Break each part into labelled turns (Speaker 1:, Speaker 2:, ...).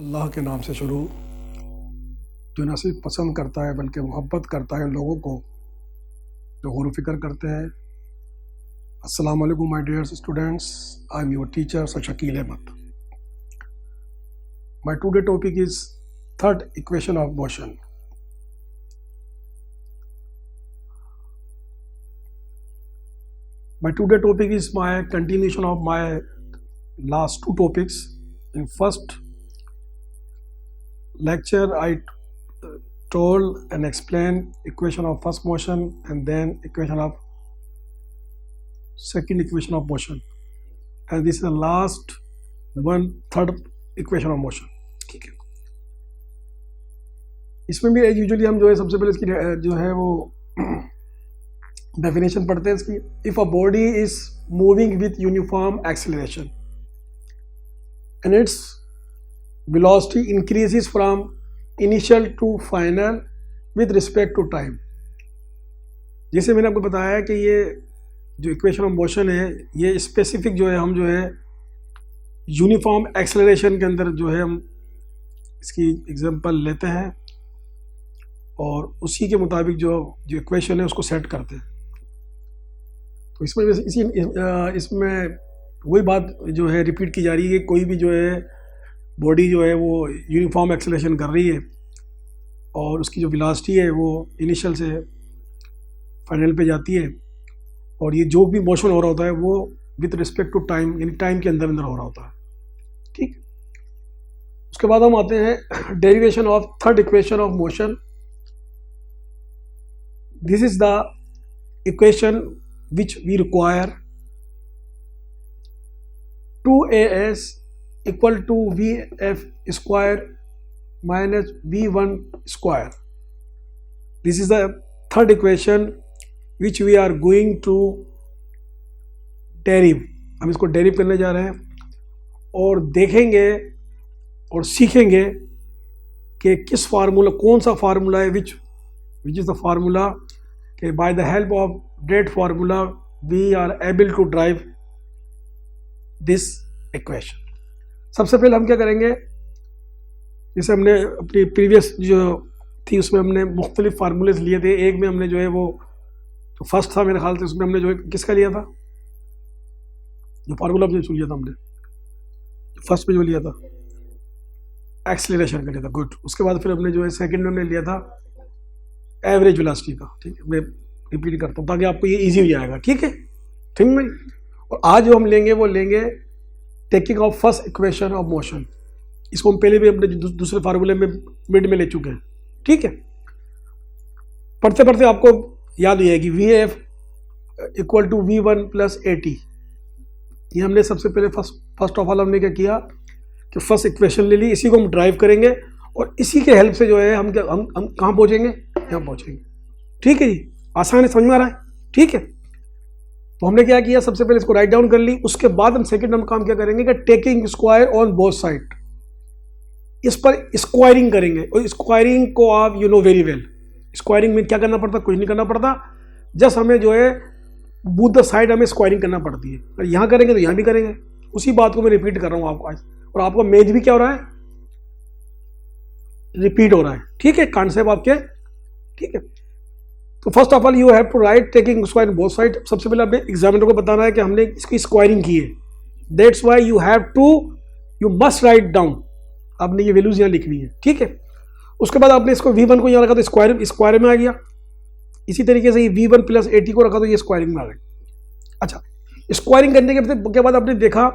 Speaker 1: अल्लाह के नाम से शुरू, जो न सिर्फ पसंद करता है बल्कि मोहब्बत करता है लोगों को जो गौर फ़िक्र करते हैं। अस्सलाम वालेकुम my dear students, I am your teacher sir Shakeel Ahmad. My today topic is third equation of motion. My today topic is my continuation of my last two topics. In first lecture, I told and explained equation of first motion and then equation of second equation of motion. And this is the last one, third equation of motion. ठीक है, इसमें भी usually हम जो है सबसे पहले इसकी जो है वो डेफिनेशन पढ़ते हैं इसकी। If a body is moving with uniform acceleration and its velocity increases from initial to final with respect to time. जैसे मैंने आपको बताया कि ये जो इक्वेशन ऑफ मोशन है ये स्पेसिफिक जो है हम जो है यूनिफॉर्म एक्सेलरेशन के अंदर जो है हम इसकी एग्जांपल लेते हैं और उसी के मुताबिक जो इक्वेशन है उसको सेट करते हैं। तो इसमें वही बात जो है रिपीट की जा रही है कि कोई भी जो है बॉडी जो है वो यूनिफॉर्म एक्सेलरेशन कर रही है और उसकी जो वेलोसिटी है वो इनिशियल से फाइनल पे जाती है और ये जो भी मोशन हो रहा होता है वो विथ रिस्पेक्ट टू टाइम यानी टाइम के अंदर हो रहा होता है। ठीक, उसके बाद हम आते हैं derivation of third equation of motion. This is the equation which we require 2as equal to vf square minus v1 square. This is the third equation which we are going to derive. हम इसको डेरिव करने जा रहे हैं और देखेंगे और सीखेंगे कि किस फार्मूला, कौन सा फार्मूला है which is the formula कि by the help of that formula we are able to derive this equation. सबसे पहले हम क्या करेंगे, जैसे हमने अपनी प्रीवियस जो थी उसमें हमने मुख्तलिफ फार्मूलेस लिए थे। एक में हमने जो है वो जो फर्स्ट था मेरे ख्याल से उसमें हमने जो है किसका लिया था, जो फार्मूला हमने लिया था हमने फर्स्ट में जो लिया था एक्सेलरेशन का लिया था। गुड। उसके बाद फिर हमने जो है सेकंड में हमने लिया था एवरेज वेलोसिटी का। ठीक है, मैं रिपीट करता हूँ ताकि आपको ये इजी हो जाएगा। ठीक है, ठीक नहीं। और आज जो हम लेंगे वो लेंगे taking of first equation of motion. इसको हम पहले भी अपने दूसरे फार्मूले में मिड में ले चुके हैं। ठीक है, पढ़ते पढ़ते आपको याद हो जाएगी V F equal to V one plus A T. ये हमने सबसे पहले फर्स्ट ऑफ ऑल हमने क्या किया कि फर्स्ट इक्वेशन ले ली, इसी को हम ड्राइव करेंगे और इसी के हेल्प से जो है हम कहाँ पहुँचेंगे, यहाँ पहुँचेंगे। ठीक है जी, आसान है, समझ में आ रहा है। ठीक है, तो हमने क्या किया, सबसे पहले इसको राइट डाउन कर ली। उसके बाद हम सेकंड हम काम क्या करेंगे कि taking square on both side, इस पर स्क्वायरिंग करेंगे। और स्क्वायरिंग को आप you know very well, squaring में क्या करना पड़ता, कुछ नहीं करना पड़ता, जस्ट हमें जो है बोथ द साइड हमें स्क्वायरिंग करना पड़ती है। अगर यहाँ करेंगे तो यहाँ भी करेंगे। उसी बात को मैं रिपीट कर रहा हूँ आपको आज, और आपको मेज भी क्या हो रहा है, रिपीट हो रहा है। ठीक है, कॉन्सेप्ट आपके। ठीक है, तो first of all you have to write taking square both side. सबसे पहले अपने एग्जामिनर को बताना है कि हमने इसकी स्क्वायरिंग की है। That's why you have to, you must write down. आपने ये वैल्यूज यहाँ लिखनी है। ठीक है, उसके बाद आपने इसको v1 को यहाँ रखा तो स्क्वायर में आ गया। इसी तरीके से ये v1 प्लस 80 को रखा तो ये स्क्वायरिंग में आ गया। अच्छा, स्क्वायरिंग करने के बाद आपने देखा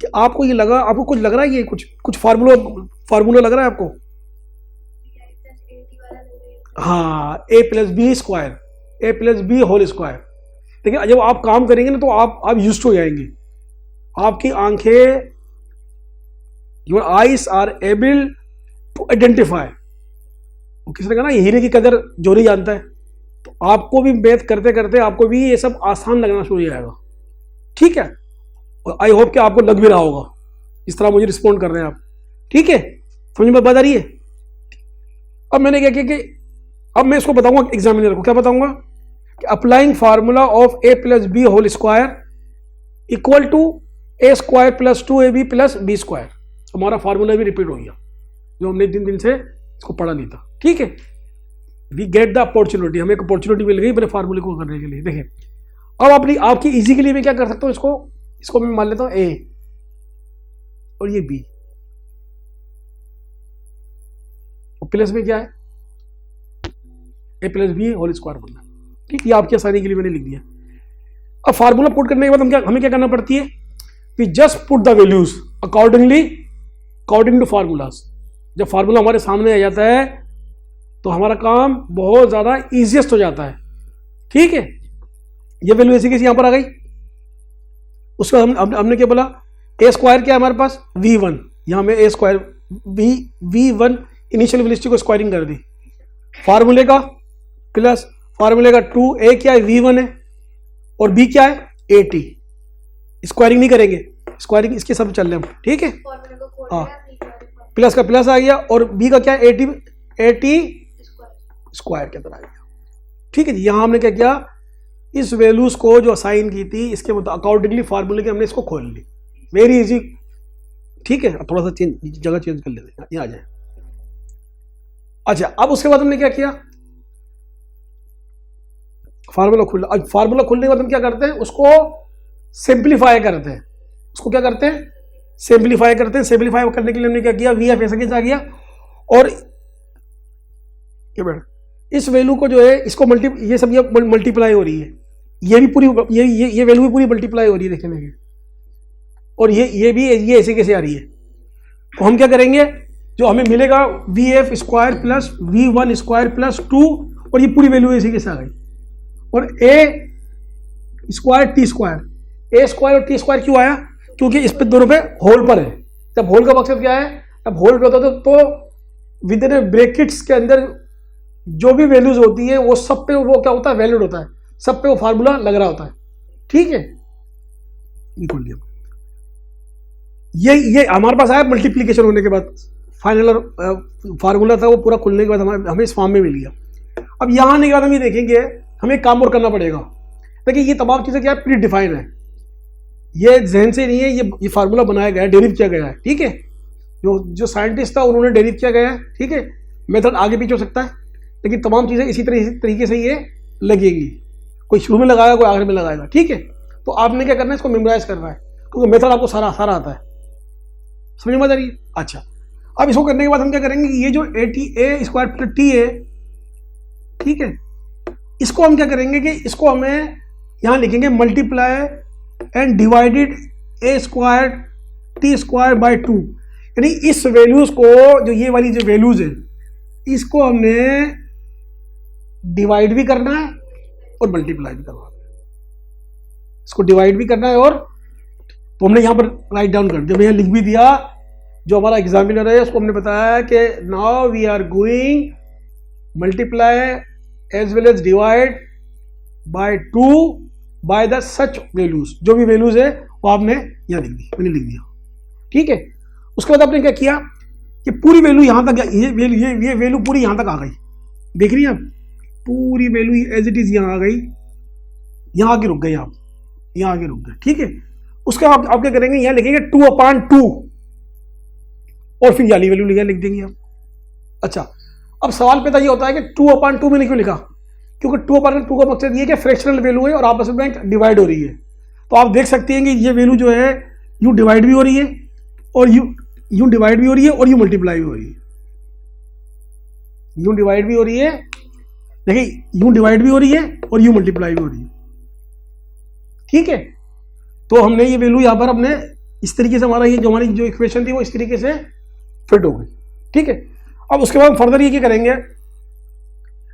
Speaker 1: कि आपको ये लगा, आपको कुछ लग रहा है, ये कुछ फार्मूला लग रहा है आपको। हाँ, a plus B square, a plus B whole square. देखिए, जब आप काम करेंगे ना तो आप यूज्ड हो जाएंगे। आपकी आंखें, your eyes are able to identify. किसी ने कहा ना हीरे की कदर जो नहीं जानता है, तो आपको भी मैथ करते करते आपको भी ये सब आसान लगना शुरू हो जाएगा। ठीक है, और आई होप कि आपको लग भी रहा होगा इस तरह मुझे रिस्पॉन्ड कर रहे हैं आप। ठीक है, समझ में बात आ रही है। अब मैंने क्या किया कि अब मैं इसको बताऊंगा एग्जामिनर को, क्या बताऊंगा कि applying formula of A plus B whole square equal to A square plus 2ab plus B square. हमारा फार्मूला भी रिपीट हो गया जो हमने 3 दिन से इसको पढ़ा नहीं था। ठीक है, वी गेट द अपॉर्चुनिटी, हमें एक अपॉर्चुनिटी मिल गई अपने फार्मूले को करने के लिए। देखिए अब अपनी आपकी इजी के लिए मैं क्या कर सकता हूँ, इसको मैं मान लेता हूँ ए और ये बी, और प्लस में क्या है ए प्लस बी होल स्क्वायर बनना। ठीक, ये आपकी आसानी के लिए मैंने लिख दिया। अब फार्मूला पुट करने के बाद हमें क्या करना पड़ती है, we just put the values according to formulas. जब फार्मूला हमारे सामने आ जाता है तो हमारा काम बहुत ज्यादा इजीएस्ट हो जाता है। ठीक है, ये वैल्यू ऐसी कैसी यहां पर आ गई, उसके बाद हमने क्या बोला, ए स्क्वायर क्या है हमारे पास v1, यहां में ए स्क्वायर v1 इनिशियल वेलोसिटी को स्क्वायरिंग कर दी, फार्मूले का प्लस फार्मूले का 2a क्या है v1 है और b क्या है at, स्क्वायरिंग नहीं करेंगे, स्क्वायरिंग इसके सब चल रहे हम। ठीक है, हाँ, प्लस का प्लस आ गया और b का क्या है at स्क्वायर के अंदर आ गया। ठीक है जी, यहां हमने क्या किया, इस वैल्यूज को जो असाइन की थी इसके अकॉर्डिंगली फार्मूले के हमने इसको खोल ली, वेरी इजी। ठीक है, अब थोड़ा सा जगह चेंज कर लेते हैं, यहाँ आ जाए। अच्छा, अब उसके बाद हमने क्या किया, फार्मूला खुला। अब फार्मूला खुलने के बाद हम क्या करते हैं, उसको सिंप्लीफाई करते हैं। उसको क्या करते हैं, सिंप्लीफाई करते हैं। सिंप्लीफाई करने के लिए हमने क्या किया, वी एफ ऐसा कैसे आ गया, और ये बेटा इस वैल्यू को जो है इसको ये सब ये मल्टीप्लाई हो रही है, ये भी पूरी ये वैल्यू भी पूरी मल्टीप्लाई हो रही है देखने में, और ये भी ये ऐसे कैसे आ रही है। तो हम क्या करेंगे, जो हमें मिलेगा V F square plus v1 square plus 2, और ये पूरी वैल्यू ऐसे कैसे आ गई, और ए स्क्वायर टी स्क्वायर, ए स्क्वायर और टी स्क्वायर क्यों आया, क्योंकि इस पे दोनों पे होल पर है। जब होल का मकसद क्या है, जब होल पे होता है तो विद इन ब्रैकेट्स के अंदर जो भी वैल्यूज होती है वो सब पे वो क्या होता है, वैलिड होता है, सब पे वो फार्मूला लग रहा होता है। ठीक है, ये हमारे पास आया मल्टीप्लीकेशन होने के बाद, फाइनल फार्मूला था वो पूरा खुलने के बाद हमें इस फॉर्म में मिल गया। अब यहाँ आने के बाद हम ये देखेंगे, हमें एक काम और करना पड़ेगा। देखिए ये तमाम चीजें क्या है, प्री डिफाइन है, ये जहन से नहीं है, ये फार्मूला बनाया गया है, डेरिव किया गया है। ठीक है, जो साइंटिस्ट था उन्होंने डेरिव किया गया है। ठीक है, मेथड आगे पीछे हो सकता है, लेकिन तमाम चीजें इसी तरीके से ये लगेगी, कोई शुरू में लगाएगा कोई आखिर में लगाएगा। ठीक है, तो आपने क्या करना है, इसको मेमोराइज करना है, क्योंकि मेथड आपको सारा आता है, समझ में आ रही है। अच्छा, अब इसको करने के बाद हम क्या करेंगे, ये जो ए स्क्वायर प्लस टी है, ठीक है, इसको हम क्या करेंगे कि इसको हमें यहां लिखेंगे multiply and divided A square T square by 2, यानी इस वैल्यूज को, जो ये वाली जो वैल्यूज है, इसको हमने डिवाइड भी करना है और मल्टीप्लाई भी करना है। इसको डिवाइड भी करना है, और तो हमने यहां पर राइट डाउन कर दिया, मैं लिख भी दिया। जो हमारा एग्जामिनर है उसको हमने बताया कि now we are going multiply as well as divide by 2 by the such values, जो भी वैल्यूज है वो आपने यहां लिख दी, मैंने लिख दिया। ठीक है, उसके बाद आपने क्या किया कि पूरी वैल्यू यहां तक, ये वैल्यू पूरी यहां तक आ गई, देख रही हैं आप, पूरी वैल्यू एज इट इज यहां आ गई, यहां आके रुक गए आप, यहां आके रुक गए। ठीक है, उसके बाद आप क्या करेंगे, यहां लिखेंगे 2/2 और फिर वाली वैल्यू लिख देंगे आप। अच्छा, अब सवाल पैदा ये होता है कि 2/2 मैंने क्यों लिखा, क्योंकि 2/2 का मकसद ये कि फ्रैक्शनल वैल्यू है और आपस में डिवाइड हो रही है। तो आप देख सकते हैं कि ये वैल्यू जो है यूं डिवाइड भी हो रही है और यूं डिवाइड भी हो रही है और यूं मल्टीप्लाई भी हो रही है, यूं डिवाइड भी हो रही है, देखिए यूं डिवाइड भी हो रही है और यूं मल्टीप्लाई भी हो रही है। ठीक है, तो हमने ये वैल्यू यहां पर अपने इस तरीके से, हमारा ये जो हमारी जो इक्वेशन थी वो इस तरीके से फिट हो गई। ठीक है, अब उसके बाद फर्दर ये क्या करेंगे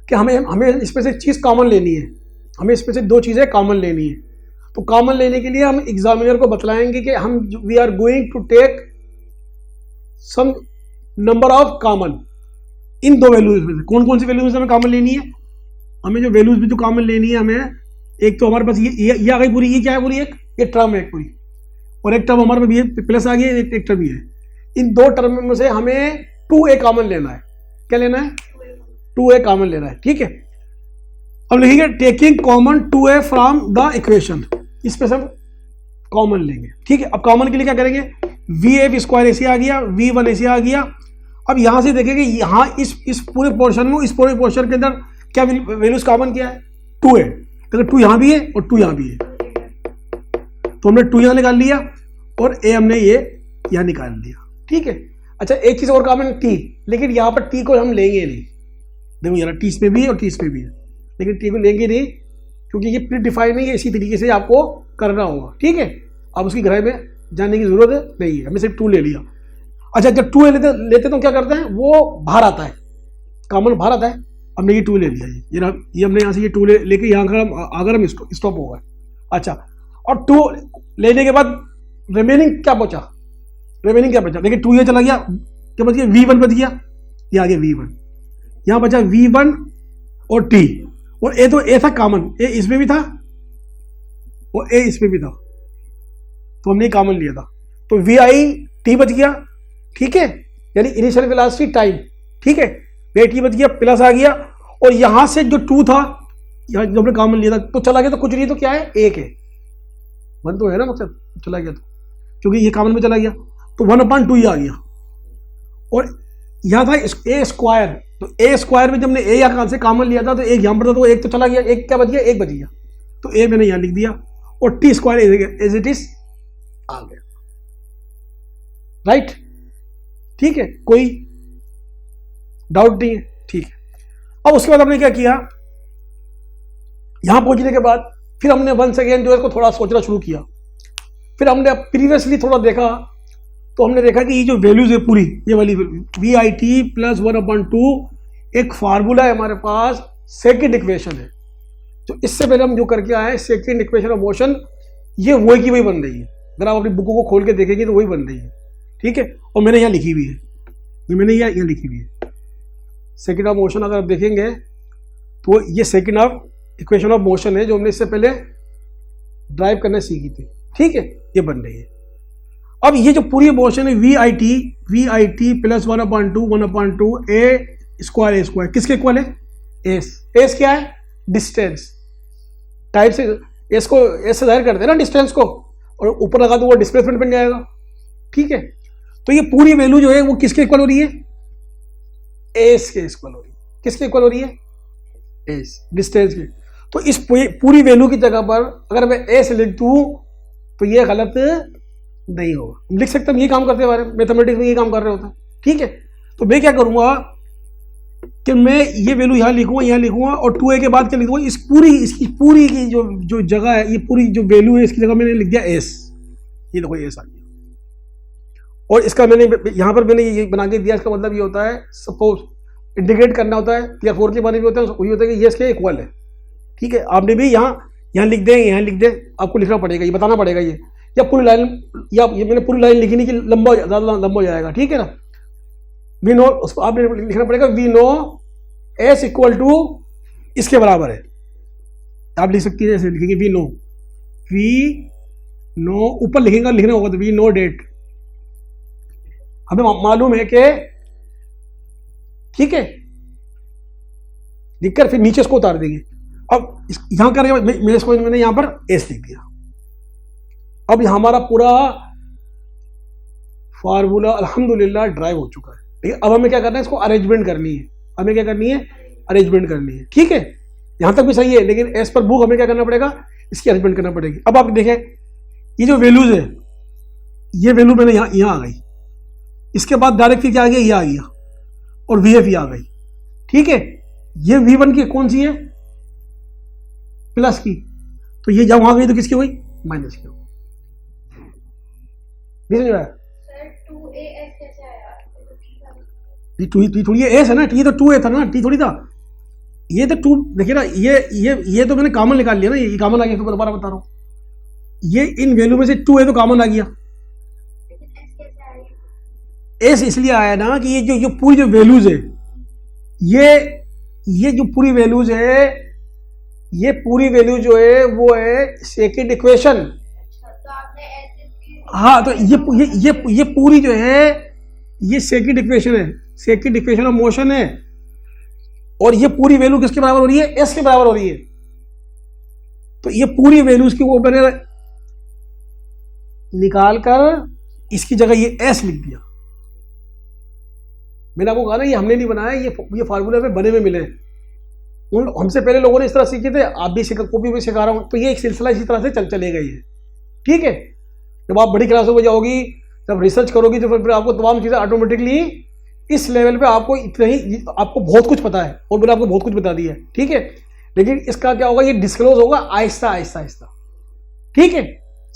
Speaker 1: कि हमें इसमें से एक चीज कॉमन लेनी है, हमें इसमें से 2 चीजें कॉमन लेनी है। तो कॉमन लेने के लिए हम एग्जामिनर को बतलाएंगे कि हम we are going to take some number of common in 2 values में से। कौन कौन सी वैल्यूज हमें कॉमन लेनी है, हमें जो वैल्यूज में जो कॉमन लेनी है, हमें एक तो हमारे पास ये आ गई पूरी, ये क्या है पूरी, एक ये टर्म है एक पूरी, और एक टर्म हमारे पास ये प्लस आ गई, एक टर्म ये है। इन 2 टर्म में से हमें 2a कॉमन लेना है। क्या लेना है, 2a कॉमन लेना है। ठीक है, अब लिखेंगे taking common 2a from the equation, इस पे सब कॉमन लेंगे। ठीक है, अब कॉमन के लिए क्या करेंगे, वी एफ स्क्वायर ऐसे आ गया, वी वन ऐसे आ गया। अब यहाँ से देखेंगे यहाँ इस पूरे पोर्शन में, इस पूरे पोर्शन के अंदर क्या वैल्यूज कॉमन क्या है, 2 है, अगर 2 यहाँ भी है और 2 यहाँ भी है, तो हमने 2 यहाँ निकाल लिया और ए हमने ये यहाँ निकाल लिया, ठीक है। अच्छा एक चीज़ और कॉमन टी, लेकिन यहाँ पर टी को हम लेंगे नहीं, देखो यार टी इसमें भी है और टी इसमें भी है, लेकिन टी को लेंगे नहीं क्योंकि ये प्री डिफाइन है, ये इसी तरीके से आपको करना होगा, ठीक है। अब उसकी गहराई में जानने की जरूरत नहीं है, हमने सिर्फ 2 ले लिया। अच्छा जब 2 लेते तो क्या करते हैं, वो बाहर आता है, कॉमन बाहर आता है, हमने ये 2 ले लिया, ये हमने यहाँ से ये 2 लेके यहाँ अगर हम स्टॉप होगा। अच्छा और 2 लेने के बाद रिमेनिंग क्या बचा, देखिए 2 ये चला गया, क्या बच गया, V1 बच गया, ये आ गया V1, यहाँ बचा V1 और T, और ए तो ए था कॉमन, ए इसमें भी था और ए इसमें भी था, तो हमने कॉमन लिया था, तो VI बच गया, ठीक है, यानी इनिशियल वेलोसिटी टाइम, ठीक है, VI बच गया, प्लस आ गया, और यहां से जो 2 था, यहाँ जो हमने कॉमन लिया था तो चला गया, तो कुछ नहीं तो क्या है, 1 है, 1 तो है ना, मतलब चला गया तो, क्योंकि ये कॉमन में चला गया, तो 1/2 ही आ गया, और यहाँ था ए स्क्वायर, तो ए स्क्वायर में जब हमने ए यहाँ से कॉमन लिया था तो एक यहाँ पर था, तो एक तो चला गया, एक क्या बच गया, 1 बच गया, तो ए मैंने यहाँ लिख दिया, और T square as it is आ गया, राइट, ठीक है, कोई डाउट नहीं है, ठीक है। अब उसके बाद हमने क्या किया, यहां पहुंचने के बाद फिर हमने वंस अगेन जो है इसको थोड़ा सोचना शुरू किया, फिर हमने प्रीवियसली थोड़ा देखा, तो हमने देखा कि ये जो वैल्यूज है पूरी, ये वाली VIT प्लस 1/2 एक फार्मूला है हमारे पास, सेकंड इक्वेशन है, तो इससे पहले हम जो करके आए हैं सेकंड इक्वेशन ऑफ मोशन, ये वही की वही बन रही है, अगर आप अपनी बुकों को खोल के देखेंगे तो वही बन रही है, ठीक है, और मैंने यहाँ लिखी हुई है, ये मैंने यहाँ लिखी हुई है, सेकंड ऑफ मोशन अगर आप देखेंगे तो ये second of equation of motion है जो हमने इससे पहले ड्राइव करना सीखी थी, ठीक है, ये बन रही है। अब ये जो पूरी मोशन है VIT प्लस 1/2 ए स्क्वायर किसके इक्वल है, एस क्या है, डिस्टेंस, टाइप से एस को एस से जाहिर करते हैं ना डिस्टेंस को, और ऊपर लगा तो वो डिस्प्लेसमेंट बन जाएगा, ठीक है। तो ये पूरी वैल्यू जो है वो किसके इक्वल हो रही है, एस के इक्वल हो रही है, किसके इक्वल हो रही है, एस, डिस्टेंस के। तो इस पूरी वैल्यू की जगह पर अगर मैं एस लिख दूं तो ये गलत नहीं होगा, हम लिख सकते हैं, ये काम करते हैं, मैथमेटिक्स में ये काम कर रहे होते हैं, ठीक है। तो मैं क्या करूंगा कि मैं ये वैल्यू यहाँ लिखूंगा और 2a के बाद क्या लिख दूंगा, इसकी पूरी की जो जगह है, ये पूरी जो वैल्यू है इसकी जगह मैंने लिख दिया एस, ये देखो एस आ गया, और इसका मैंने यहाँ पर मैंने ये बना के दिया, इसका मतलब ये होता है, सपोज इंटीग्रेट करना होता है, टियर 4 के बारे में होता है, वही होता है कि ये इसके इक्वल है, ठीक है। आपने भी यहाँ लिख दें, आपको लिखना पड़ेगा, ये बताना पड़ेगा, ये या पूरी लाइन, या ये मैंने पूरी लाइन लिखी नहीं कि ज़्यादा लंबा हो जाएगा, ठीक है ना। वी नो, उसको आपने लिखना पड़ेगा, we know S equal to इसके बराबर है, आप लिख सकती है, ऐसे लिखेंगे वी नो, ऊपर लिखना होगा तो वी नो डेट, हमें मालूम है कि, ठीक है, लिखकर फिर नीचे इसको उतार देंगे। अब यहां करेंगे, मैंने यहां पर एस लिख दिया, अब हमारा पूरा फार्मूला अल्हम्दुलिल्लाह ड्राइव हो चुका है, ठीक है। अब हमें क्या करना है, इसको अरेंजमेंट करनी है, ठीक है, यहां तक भी सही है, लेकिन एस पर बुक हमें क्या करना पड़ेगा, इसकी अरेंजमेंट करना पड़ेगी। अब आप देखें ये जो वैल्यूज है, ये वैल्यू मैंने यहाँ आ गई, इसके बाद डायरेक्ट क्या आ गया, ये आ गया, और VF आ गई, ठीक है। ये V1 की कौन सी है, प्लस की, तो ये जब वहां गई तो किसकी हुई, माइनस की, समझ रहा है, थोड़ी एस है ना, टी तो 2a था ना, टी थोड़ी था, ये तो 2, देखिए ना, ये तो मैंने कॉमन निकाल लिया ना, ये कॉमन आ गया, तो दोबारा बता रहा हूँ, ये इन वैल्यू में से 2a तो कॉमन आ गया, एस इसलिए आया ना कि ये जो पूरी जो वैल्यूज है, ये जो पूरी वैल्यूज है, ये पूरी वैल्यू जो है वो है सेकंड इक्वेशन, हाँ, तो ये पूरी जो है ये सेकंड इक्वेशन है, सेकंड इक्वेशन ऑफ मोशन है, और ये पूरी वैल्यू किसके बराबर हो रही है, एस के बराबर हो रही है। तो ये पूरी वैल्यूज की वो मैंने निकाल कर इसकी जगह ये एस लिख दिया। मैंने आपको कहा ना, ये हमने नहीं बनाया, ये फार्मूले में बने हुए मिले हैं। हमसे पहले लोगों ने इस तरह सीखे थे, आप भी कॉपी में सिखा रहा हूँ, तो ये एक सिलसिला इसी तरह से चलेगा ही है। ठीक है, जब आप बड़ी क्लासों में जाओगी, जब रिसर्च करोगी, तो फिर आपको तमाम चीज़ें ऑटोमेटिकली इस लेवल पे आपको इतना ही, आपको बहुत कुछ पता है और मैंने आपको बहुत कुछ बता दिया है। ठीक है, लेकिन इसका क्या होगा, ये डिस्क्लोज होगा आहिस्ता आहिस्ता आहिस्ता। ठीक है,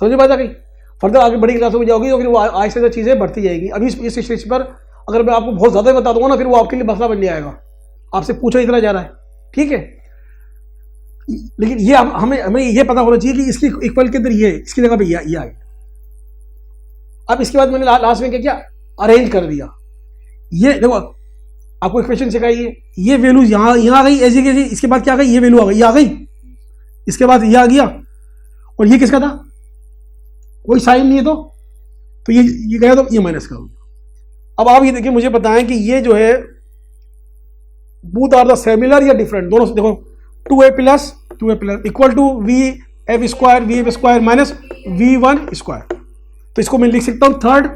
Speaker 1: समझ में बात आ गई। फर्दर आगे बड़ी क्लासों में जाओगी तो फिर वो आहिस्ता आहिस्ता चीज़ें बढ़ती जाएगी। अभी इस स्टेज पर अगर मैं आपको बहुत ज़्यादा बता दूंगा ना, फिर वो आपके लिए मसला बन जाएगा, आपसे पूछा इतना जा रहा है। ठीक है, लेकिन ये हमें ये पता होना चाहिए कि इसकी इक्वल के अंदर ये, इसकी जगह पे ये आ गया। अब इसके बाद मैंने लास्ट में क्या किया, अरेंज कर दिया। ये देखो, आपको इक्वेशन सिखाई है, ये वैल्यू यहाँ आ गई ऐसी कैसी, इसके बाद क्या आ गई, ये वैल्यू आ गई, ये आ गई, इसके बाद ये आ गया, और ये किसका था, कोई साइन नहीं है, तो ये गया, तो ये माइनस का हो गया। अब आप ये देखिए, मुझे बताएं कि ये जो है बोथ आर द सिमिलर या डिफरेंट, दोनों देखो, 2a plus equal to v square minus v1 square. तो इसको मैं लिख सकता हूं थर्ड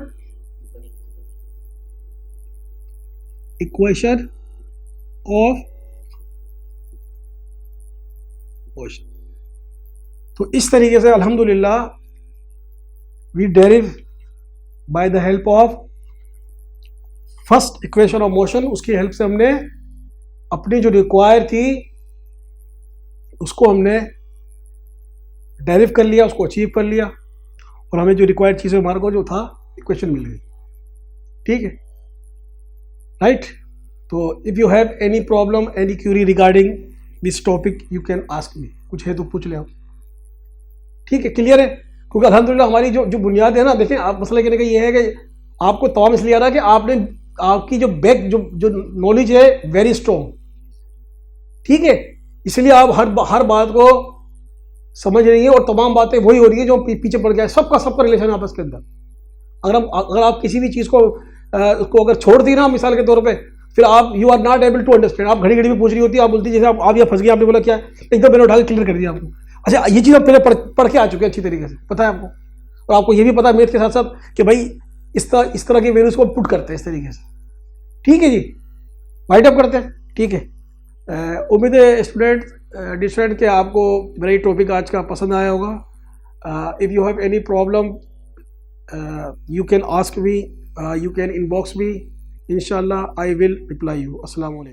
Speaker 1: इक्वेशन ऑफ मोशन। तो इस तरीके से अल्हम्दुलिल्लाह we derive by the help of first equation of motion, उसकी हेल्प से हमने अपनी जो रिक्वायर थी उसको हमने डेरिव कर लिया, उसको अचीव कर लिया, और हमें जो रिक्वायर्ड चीज़ें हमारे को जो था इक्वेशन मिल गई। ठीक है, राइट। तो if you have any problem, any Curie regarding this topic, you can ask me, कुछ है तो पूछ ले आप। ठीक है, क्लियर है, क्योंकि अल्हम्दुलिल्लाह हमारी जो बुनियाद है ना, देखें आप, मसला कहने का ये है कि आपको तमाम इसलिए आ रहा है कि आपकी जो बैक जो नॉलेज है वेरी स्ट्रॉन्ग। ठीक है, इसलिए आप हर बात को समझ रही है, और तमाम बातें वही हो रही है जो पीछे पड़ गया है। सबका रिलेशन आपस के अंदर। अगर आप किसी भी चीज़ को उसको अगर छोड़ दी ना, मिसाल के तौर पे, फिर आप you are not able to understand. आप घड़ी में पूछ रही होती है, आप बोलती जैसे आप यहाँ फंस गए, आपने बोला क्या, एकदम मैंने उठा के क्लियर कर दिया आपको। अच्छा, ये चीज़ आप पहले पढ़ के आ चुके हैं अच्छी तरीके से, पता है आपको, और आपको ये भी पता है मैथ के साथ साथ कि भाई इस तरह के वैल्यूज को पुट करते हैं इस तरीके से। ठीक है जी, वाइट अप करते हैं। ठीक है, उम्मीद है स्टूडेंट के आपको मेरा ये टॉपिक आज का पसंद आया होगा। If you have any problem you can ask me, you can inbox मी, इंशाल्लाह आई विल रिप्लाई यू। अस्सलाम वालेकुम।